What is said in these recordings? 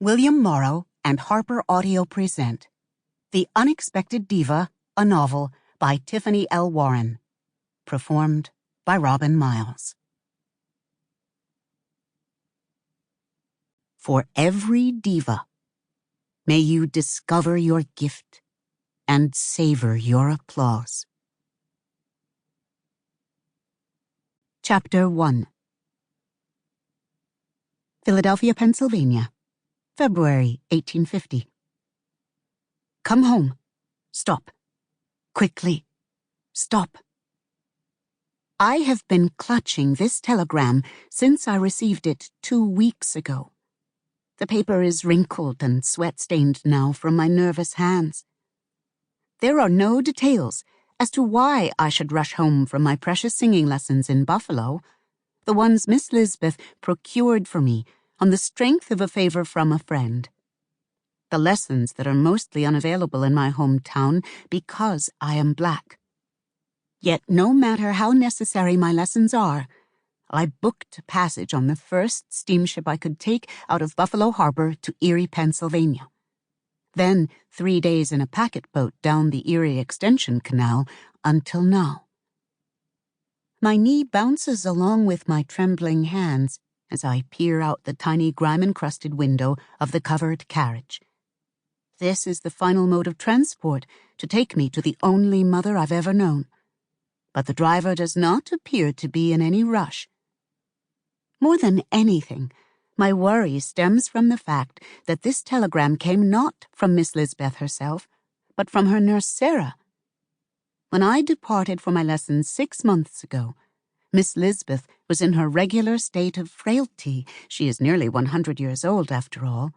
William Morrow and HarperAudio present The Unexpected Diva, a novel by Tiffany L Warren. Performed by Robin Miles. For every diva, may you discover your gift and savor your applause. Chapter 1. Philadelphia, Pennsylvania, February 1850. Come home. Stop. Quickly. Stop. I have been clutching this telegram since I received it 2 weeks ago. The paper is wrinkled and sweat-stained now from my nervous hands. There are no details as to why I should rush home from my precious singing lessons in Buffalo, the ones Miss Elizabeth procured for me on the strength of a favor from a friend. The lessons that are mostly unavailable in my hometown because I am black. Yet no matter how necessary my lessons are, I booked a passage on the first steamship I could take out of Buffalo Harbor to Erie, Pennsylvania. Then 3 days in a packet boat down the Erie Extension Canal until now. My knee bounces along with my trembling hands as I peer out the tiny grime-encrusted window of the covered carriage. This is the final mode of transport to take me to the only mother I've ever known. But the driver does not appear to be in any rush. More than anything, my worry stems from the fact that this telegram came not from Miss Elizabeth herself, but from her nurse Sarah. When I departed for my lessons 6 months ago, Miss Elizabeth was in her regular state of frailty. She is nearly 100 years old, after all.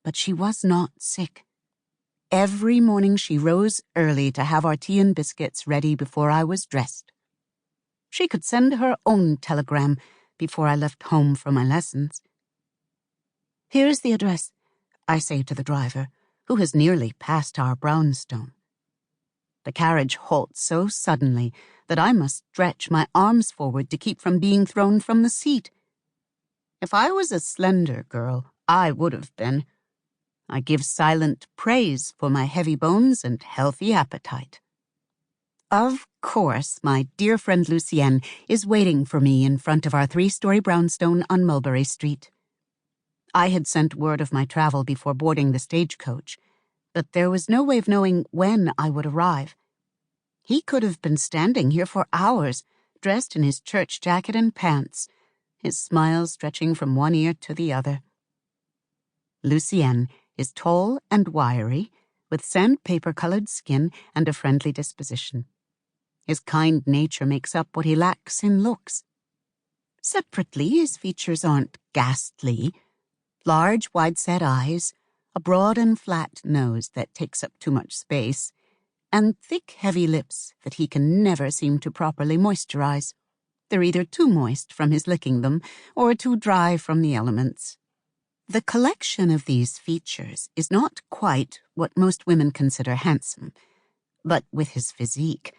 But she was not sick. Every morning she rose early to have our tea and biscuits ready before I was dressed. She could send her own telegram before I left home for my lessons. Here's the address, I say to the driver, who has nearly passed our brownstone. The carriage halts so suddenly that I must stretch my arms forward to keep from being thrown from the seat. If I was a slender girl, I would have been. I give silent praise for my heavy bones and healthy appetite. Of course, my dear friend Lucienne is waiting for me in front of our 3-story brownstone on Mulberry Street. I had sent word of my travel before boarding the stagecoach, but there was no way of knowing when I would arrive. He could have been standing here for hours, dressed in his church jacket and pants, his smile stretching from one ear to the other. Lucienne is tall and wiry, with sandpaper-colored skin and a friendly disposition. His kind nature makes up what he lacks in looks. Separately, his features aren't ghastly. Large, wide-set eyes, a broad and flat nose that takes up too much space, and thick, heavy lips that he can never seem to properly moisturize. They're either too moist from his licking them or too dry from the elements. The collection of these features is not quite what most women consider handsome, but with his physique,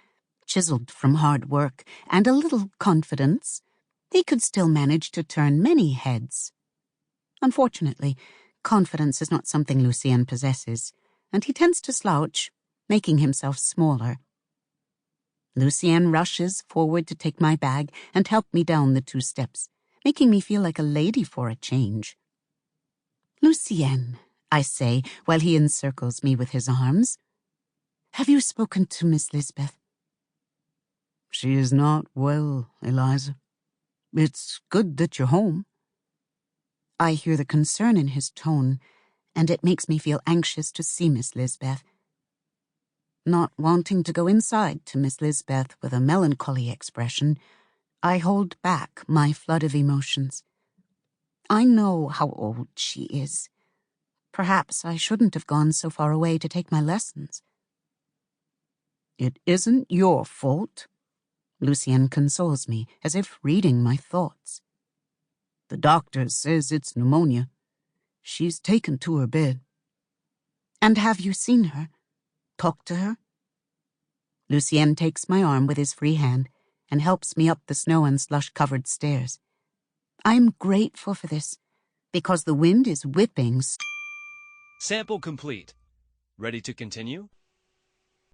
chiseled from hard work and a little confidence, he could still manage to turn many heads. Unfortunately, confidence is not something Lucienne possesses, and he tends to slouch, making himself smaller. Lucienne rushes forward to take my bag and help me down the 2 steps, making me feel like a lady for a change. Lucienne, I say, while he encircles me with his arms. Have you spoken to Miss Elizabeth? She is not well, Eliza. It's good that you're home. I hear the concern in his tone, and it makes me feel anxious to see Miss Elizabeth. Not wanting to go inside to Miss Elizabeth with a melancholy expression, I hold back my flood of emotions. I know how old she is. Perhaps I shouldn't have gone so far away to take my lessons. It isn't your fault. Lucienne consoles me, as if reading my thoughts. The doctor says it's pneumonia. She's taken to her bed. And have you seen her? Talked to her? Lucienne takes my arm with his free hand and helps me up the snow and slush-covered stairs. I am grateful for this, Because the wind is whipping. Sample complete. Ready to continue?